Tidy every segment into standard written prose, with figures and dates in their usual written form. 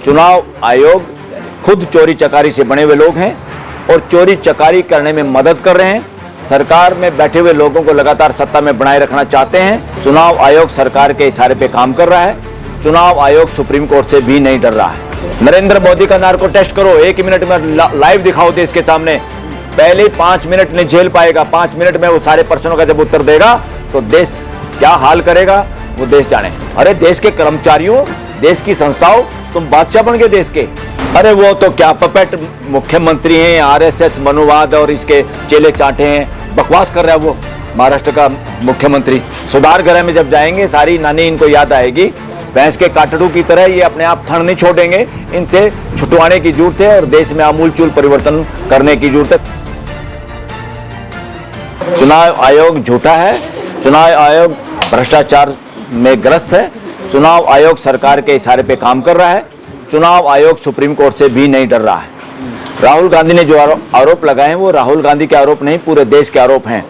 चुनाव आयोग खुद चोरी चकारी से बने हुए लोग हैं और चोरी चकारी करने में मदद कर रहे हैं। सरकार में बैठे हुए लोगों को लगातार सत्ता में बनाए रखना चाहते हैं। चुनाव आयोग सरकार के इशारे पे काम कर रहा है। चुनाव आयोग सुप्रीम कोर्ट से भी नहीं डर रहा है। नरेंद्र मोदी का नार्को टेस्ट करो, 1 मिनट में लाइव दिखाओ देश के सामने। पहले 5 मिनट नहीं झेल पाएगा, 5 मिनट में वो सारे प्रश्नों का जब उत्तर देगा तो देश क्या हाल करेगा वो देश जाने। अरे देश के कर्मचारियों, देश की संस्थाओं, तुम बादशाह बन गए देश के। अरे वो तो क्या पपेट मुख्यमंत्री हैं, आरएसएस मनुवाद और इसके चेले चाटे हैं, बकवास कर रहा है वो महाराष्ट्र का मुख्यमंत्री। सुधार गृह में जब जाएंगे सारी नानी इनको याद आएगी। भैंस के काटड़ू की तरह ये अपने आप थड़ नहीं छोड़ेंगे, इनसे छुटवाने की जरूरत है और देश में आमूलचूल परिवर्तन करने की जरूरत है। चुनाव आयोग झूठा है, चुनाव आयोग भ्रष्टाचार में ग्रस्त है, चुनाव आयोग सरकार के इशारे पे काम कर रहा है, चुनाव आयोग सुप्रीम कोर्ट से भी नहीं डर रहा है। राहुल गांधी ने जो आरोप लगाए हैं वो राहुल गांधी के आरोप नहीं, पूरे देश के आरोप हैं।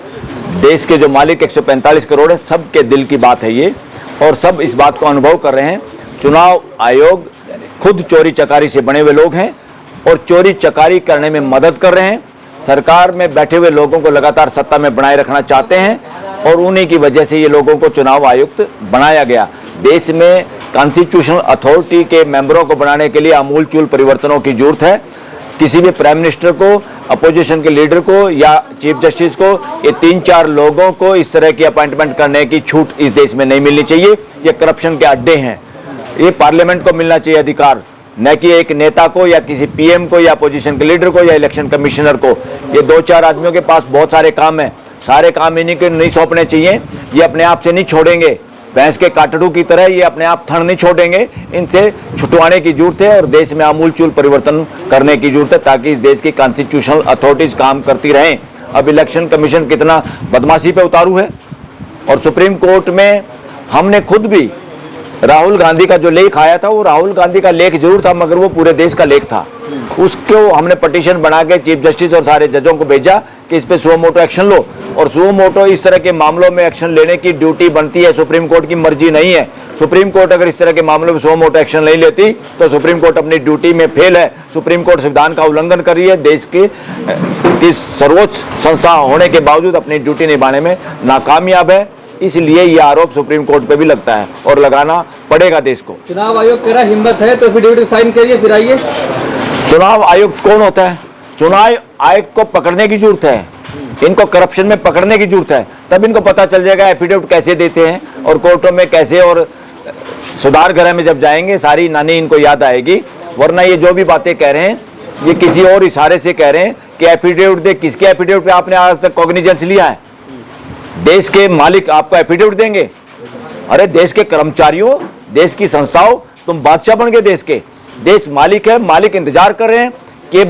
देश के जो मालिक 145 करोड़ है, सबके दिल की बात है ये और सब इस बात को अनुभव कर रहे हैं। चुनाव आयोग खुद चोरी चकारी से बने हुए लोग हैं और चोरी चकारी करने में मदद कर रहे हैं। सरकार में बैठे हुए लोगों को लगातार सत्ता में बनाए रखना चाहते हैं और उन्हीं की वजह से ये लोगों को चुनाव आयुक्त बनाया गया। देश में कॉन्स्टिट्यूशनल अथॉरिटी के मेंबरों को बनाने के लिए आमूलचूल परिवर्तनों की जरूरत है। किसी भी प्राइम मिनिस्टर को, अपोजिशन के लीडर को या चीफ जस्टिस को, ये 3-4 लोगों को इस तरह की अपॉइंटमेंट करने की छूट इस देश में नहीं मिलनी चाहिए। ये करप्शन के अड्डे हैं। ये पार्लियामेंट को मिलना चाहिए अधिकार, न कि एक नेता को या किसी पीएम को या अपोजिशन के लीडर को या इलेक्शन कमिश्नर को। ये 2-4 आदमियों के पास बहुत सारे काम हैं, सारे काम इन्हीं को नहीं सौंपने चाहिए। ये अपने आप से नहीं छोड़ेंगे, भैंस के काटड़ू की तरह ये अपने आप थड़ नहीं छोड़ेंगे। इनसे छुटवाने की जरूरत है और देश में आमूलचूल परिवर्तन करने की जरूरत है ताकि इस देश की कॉन्स्टिट्यूशनल अथॉरिटीज काम करती रहें। अब इलेक्शन कमीशन कितना बदमाशी पे उतारू है और सुप्रीम कोर्ट में हमने खुद भी राहुल गांधी का जो लेख आया था वो राहुल गांधी का लेख जरूर था मगर वो पूरे देश का लेख था। उसको हमने पटिशन बना के चीफ जस्टिस और सारे जजों को भेजा कि इस पे सुओ मोटो एक्शन लो और सुओ मोटो इस तरह के मामलों में एक्शन लेने की ड्यूटी बनती है, सुप्रीम कोर्ट की मर्जी नहीं है। सुप्रीम कोर्ट अगर इस तरह के मामलों में सुओ मोटो एक्शन नहीं लेती तो सुप्रीम कोर्ट अपनी ड्यूटी में फेल है। सुप्रीम कोर्ट संविधान का उल्लंघन कर रही है, देश की सर्वोच्च संस्था होने के बावजूद अपनी ड्यूटी निभाने में नाकामयाब है। इसलिए ये आरोप सुप्रीम कोर्ट पे भी लगता है और लगाना पड़ेगा देश को। चुनाव आयोग कह रहा हिम्मत है तो एफिडेविट साइन करिए फिर आइए। चुनाव आयुक्त कौन होता है? चुनाव आयोग को पकड़ने की जरूरत है, इनको करप्शन में पकड़ने की जरूरत है, तब इनको पता चल जाएगा एफिडेविट कैसे देते हैं और कोर्टों में कैसे। और सुधार गृह में जब जाएंगे सारी नानी इनको याद आएगी। वरना ये जो भी बातें कह रहे हैं ये किसी और इशारे से कह रहे हैं कि एफिडेविट दे। किसके एफिडेविट पे आपने आज तक कॉग्निजेंस लिया है? देश के मालिक आपको एफिडेविट देंगे? अरे देश के कर्मचारियों, देश की संस्थाओं, तुम बादशाह बन गए देश के। देश मालिक है, मालिक इंतजार कर रहे हैं कि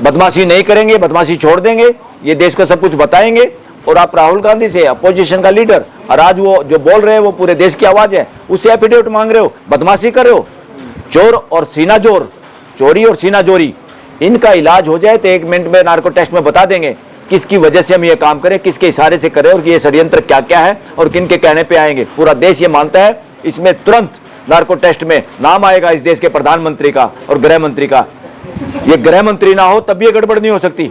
बदमाशी नहीं करेंगे, बदमाशी छोड़ देंगे, ये देश को सब कुछ बताएंगे। और आप राहुल गांधी से, अपोजिशन का लीडर, और आज वो जो बोल रहे हैं वो पूरे देश की आवाज है, उससे एफिडेविट मांग रहे हो, बदमाशी कर रहे हो। चोर और सीना जोर, चोरी और सीना जोरी, इनका इलाज हो जाए तो 1 मिनट में नार्को टेस्ट में बता देंगे किसकी वजह से हम ये काम करें, किसके इशारे से करें और ये षड्यंत्र क्या क्या है और किन के कहने पे आएंगे। पूरा देश ये मानता है। इसमें तुरंत नार्को टेस्ट में नाम आएगा इस देश के प्रधानमंत्री का और गृह मंत्री का। ये गृह मंत्री ना हो तब ये गड़बड़ नहीं हो सकती।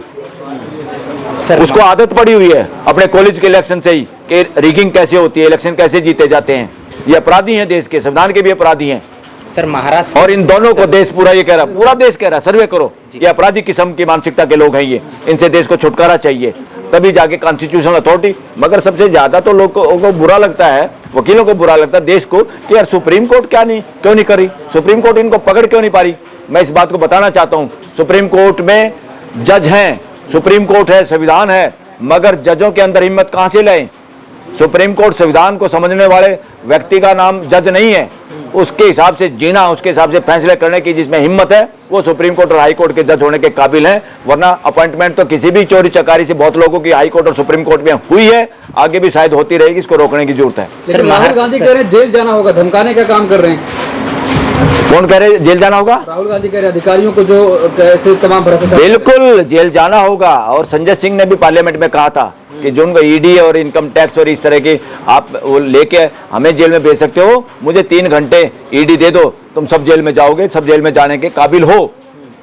उसको आदत पड़ी हुई है अपने कॉलेज के इलेक्शन से ही कि रिगिंग कैसे होती है, इलेक्शन कैसे जीते जाते हैं। ये अपराधी हैं, देश के संविधान के भी अपराधी हैं सर। महाराष्ट्र और इन दोनों को देश पूरा ये कह रहा, पूरा देश कह रहा, सर्वे करो, ये अपराधी किस्म की मानसिकता के लोग हैं ये, इनसे देश को छुटकारा चाहिए तभी जाके कॉन्स्टिट्यूशनल अथॉरिटी। मगर सबसे ज्यादा तो लोगों को बुरा लगता है, वकीलों को बुरा लगता है देश को कि यार सुप्रीम कोर्ट क्यों नहीं कर रही, सुप्रीम कोर्ट इनको पकड़ क्यों नहीं पा रही। मैं इस बात को बताना चाहता हूँ, सुप्रीम कोर्ट में जज हैं, सुप्रीम कोर्ट है, संविधान है, मगर जजों के अंदर हिम्मत कहाँ से लाएं? सुप्रीम कोर्ट संविधान को समझने वाले व्यक्ति का नाम जज नहीं है। उसके हिसाब से जीना, उसके हिसाब से फैसले करने की जिसमें हिम्मत है वो सुप्रीम कोर्ट और हाई कोर्ट के जज होने के काबिल हैं। वरना अपॉइंटमेंट तो किसी भी चोरी चकारी से बहुत लोगों की हाई कोर्ट और सुप्रीम कोर्ट में हुई है, आगे भी शायद होती रहेगी। इसको रोकने की जरूरत है। सर राहुल गांधी कह रहे हैं जेल जाना होगा, धमकाने का काम कर रहे हैं। कौन कह रहे जेल जाना होगा? राहुल गांधी कह रहे अधिकारियों को जो ऐसे तमाम भ्रष्टाचार। बिल्कुल जेल जाना होगा। और संजय सिंह ने भी पार्लियामेंट में कहा था कि जो उनको ईडी और इनकम टैक्स और इस तरह की आप वो लेके हमें जेल में भेज सकते हो, मुझे 3 घंटे ईडी दे दो, तुम सब जेल में जाओगे, सब जेल में जाने के काबिल हो,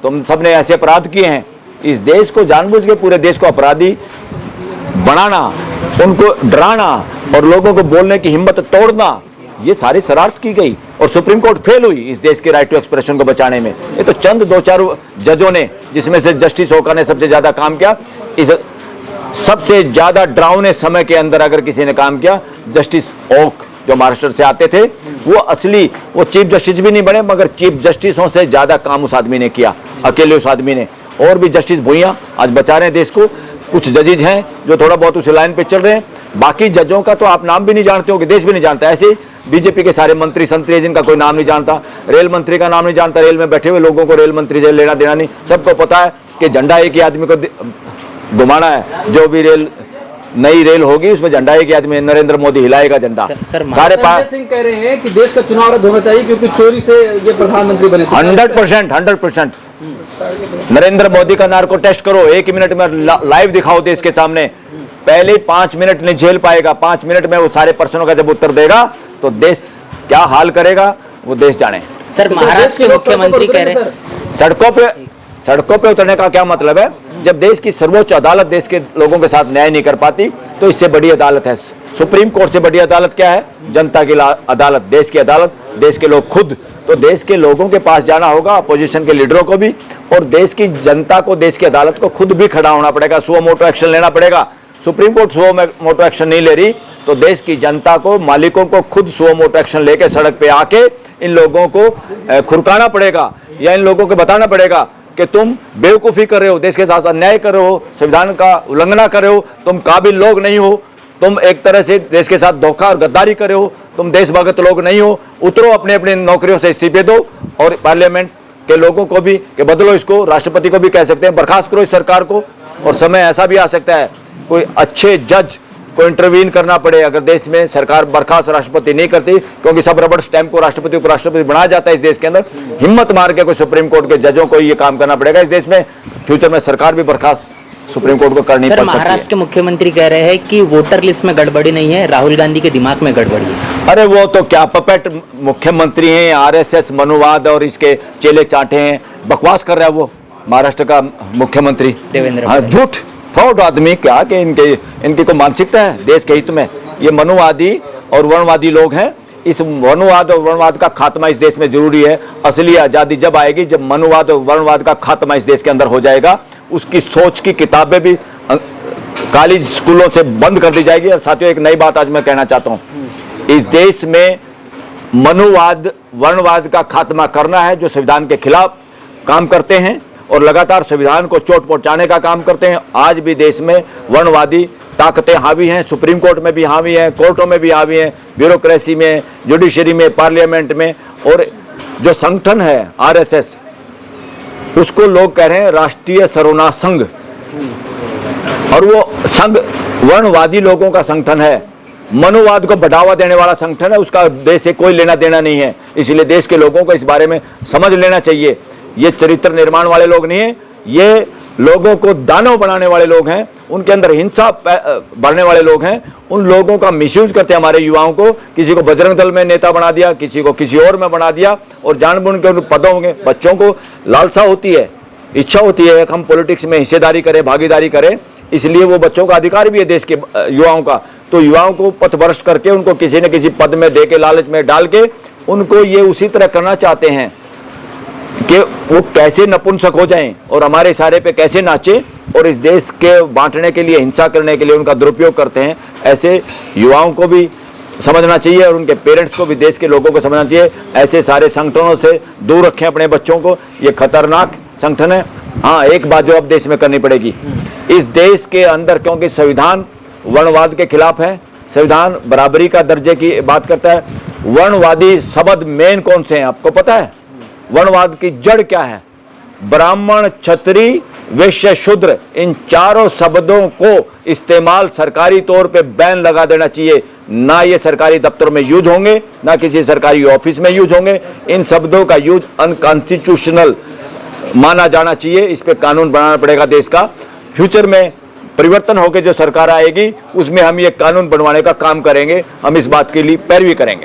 तुम सब ने ऐसे अपराध किए हैं। इस देश को जानबूझ के पूरे देश को अपराधी बनाना, उनको डराना और लोगों को बोलने की हिम्मत तोड़ना, ये सारी शरारत की गई और सुप्रीम कोर्ट फेल हुई इस देश के राइट टू एक्सप्रेशन को बचाने में। ये तो चंद 2-4 जजों ने, जिसमें से जस्टिस ओका ने सबसे ज्यादा काम किया, इस सबसे ज्यादा डरावने समय के अंदर अगर किसी ने काम किया, जस्टिस ओक जो महाराष्ट्र से आते थे, वो असली वो चीफ जस्टिस भी नहीं बने, मगर चीफ जस्टिसों से ज्यादा काम उस आदमी ने किया, अकेले उस आदमी ने। और भी जस्टिस भुइयां आज बचा रहे हैं देश को। कुछ जजेज हैं जो थोड़ा बहुत उस लाइन पे चल रहे हैं, बाकी जजों का तो आप नाम भी नहीं जानते हो कि देश भी नहीं जानता। ऐसे बीजेपी के सारे मंत्री संतरी जिनका कोई नाम नहीं जानता, रेल मंत्री का नाम नहीं जानता, रेल में बैठे हुए लोगों को रेल मंत्री से लेना देना नहीं। सबको पता है कि झंडा एक ही आदमी को घुमाना है, जो भी रेल नई रेल होगी उसमें झंडा एक ही आदमी, नरेंद्र मोदी हिलाएगा झंडा। सारे सिंह कह रहे हैं कि देश का चुनाव रद्द होना चाहिए क्योंकि चोरी से ये प्रधानमंत्री बने। 100% नरेंद्र मोदी का नार्को टेस्ट करो, 1 मिनट में लाइव दिखाओ देश के सामने। पहले 5 मिनट नहीं झेल पाएगा, 5 मिनट में वो सारे प्रश्नों का जब उत्तर देगा तो देश क्या हाल करेगा वो देश जाने। सर, महाराष्ट्र के मुख्यमंत्री कह रहे हैं सड़कों पे उतरने का क्या मतलब है? जब देश की सर्वोच्च अदालत देश के लोगों के साथ न्याय नहीं कर पाती तो इससे बड़ी अदालत है सुप्रीम कोर्ट से बड़ी अदालत क्या है? जनता की अदालत, देश की अदालत, देश के लोग खुद। तो देश के लोगों के पास जाना होगा, अपोजिशन के लीडरों को भी, और देश की जनता को, देश की अदालत को खुद भी खड़ा होना पड़ेगा, सुओ मोटो एक्शन लेना पड़ेगा। Supreme court suo motu action नहीं ले रही तो देश की जनता को, मालिकों को खुद सुओ मोटो एक्शन लेके सड़क पे आके इन लोगों को खुरकाना पड़ेगा, या इन लोगों को बताना पड़ेगा कि तुम बेवकूफ़ी कर रहे हो, देश के साथ अन्याय कर रहे हो, संविधान का उल्लंघना कर रहे हो, तुम काबिल लोग नहीं हो, तुम एक तरह से देश के साथ धोखा और गद्दारी कर रहे हो, तुम देशभक्त लोग नहीं हो, उतरो, अपने अपने नौकरियों से इस्तीफे दो। और पार्लियामेंट के लोगों को भी कि बदलो इसको, राष्ट्रपति को भी कह सकते हैं बर्खास्त करो इस सरकार को। और समय ऐसा भी आ सकता है कोई अच्छे जज को इंटरवीन करना पड़े अगर देश में सरकार बर्खास्त राष्ट्रपति नहीं करती, क्योंकि सब रबड़ स्टैंप को राष्ट्रपति उपराष्ट्रपति बनाया जाता है इस देश के अंदर। हिम्मत मार के कोई सुप्रीम कोर्ट के जजों को ये काम करना पड़ेगा इस देश में। फ्यूचर में सरकार भी बर्खास्त सुप्रीम कोर्ट को करनी पड़ सकती है। महाराष्ट्र के मुख्यमंत्री कह रहे हैं कि वोटर लिस्ट में गड़बड़ी नहीं है, राहुल गांधी के दिमाग में गड़बड़ी है। अरे वो तो क्या पपेट मुख्यमंत्री हैं, आरएसएस मनुवाद और इसके चेले चाटे हैं, बकवास कर रहा है वो महाराष्ट्र का मुख्यमंत्री देवेंद्र। झूठ फ्रॉड आदमी, क्या कि इनकी को मानसिकता है देश के हित में। ये मनुवादी और वर्णवादी लोग हैं। इस मनुवाद और वर्णवाद का खात्मा इस देश में जरूरी है। असली आज़ादी जब आएगी जब मनुवाद और वर्णवाद का खात्मा इस देश के अंदर हो जाएगा। उसकी सोच की किताबें भी कॉलेज स्कूलों से बंद कर दी जाएगी। और साथियों, एक नई बात आज मैं कहना चाहता हूँ, इस देश में मनुवाद वर्णवाद का खात्मा करना है जो संविधान के खिलाफ काम करते हैं और लगातार संविधान को चोट पहुंचाने का काम करते हैं। आज भी देश में वर्णवादी ताकतें हावी हैं, सुप्रीम कोर्ट में भी हावी हैं, कोर्टों में भी हावी हैं, ब्यूरोक्रेसी में, जुडिशरी में, पार्लियामेंट में। और जो संगठन है आरएसएस, उसको लोग कह रहे हैं राष्ट्रीय सर्वनाश संघ, और वो संघ वर्णवादी लोगों का संगठन है, मनुवाद को बढ़ावा देने वाला संगठन है। उसका देश से कोई लेना देना नहीं है। इसलिए देश के लोगों को इस बारे में समझ लेना चाहिए। ये चरित्र निर्माण वाले लोग नहीं हैं, ये लोगों को दानव बनाने वाले लोग हैं, उनके अंदर हिंसा भरने वाले लोग हैं। उन लोगों का मिसयूज करते हैं हमारे युवाओं को। किसी को बजरंग दल में नेता बना दिया, किसी को किसी और में बना दिया, और जानबूझ के उन पदों में बच्चों को लालसा होती है, इच्छा होती है कि हम पॉलिटिक्स में हिस्सेदारी करें, भागीदारी करें। इसलिए वो बच्चों का अधिकार भी है देश के युवाओं का। तो युवाओं को पथभ्रष्ट करके उनको किसी न किसी पद में दे के, लालच में डाल के, उनको ये उसी तरह करना चाहते हैं कि वो कैसे नपुंसक हो जाएं और हमारे इशारे पे कैसे नाचे, और इस देश के बांटने के लिए, हिंसा करने के लिए उनका दुरुपयोग करते हैं। ऐसे युवाओं को भी समझना चाहिए और उनके पेरेंट्स को भी, देश के लोगों को समझना चाहिए। ऐसे सारे संगठनों से दूर रखें अपने बच्चों को, ये खतरनाक संगठन है। हाँ, एक बात जो अब देश में करनी पड़ेगी, इस देश के अंदर, क्योंकि संविधान वर्णवाद के खिलाफ है, संविधान बराबरी का दर्जे की बात करता है। वर्णवादी शब्द मेन कौन से हैं आपको पता है? वर्णवाद की जड़ क्या है? ब्राह्मण, क्षत्रिय, वैश्य, शूद्र, इन चारों शब्दों को इस्तेमाल सरकारी तौर पे बैन लगा देना चाहिए। ना ये सरकारी दफ्तरों में यूज होंगे, ना किसी सरकारी ऑफिस में यूज होंगे। इन शब्दों का यूज अनकॉन्स्टिट्यूशनल माना जाना चाहिए। इस पे कानून बनाना पड़ेगा देश का। फ्यूचर में परिवर्तन होकर जो सरकार आएगी उसमें हम ये कानून बनवाने का काम करेंगे, हम इस बात के लिए पैरवी करेंगे।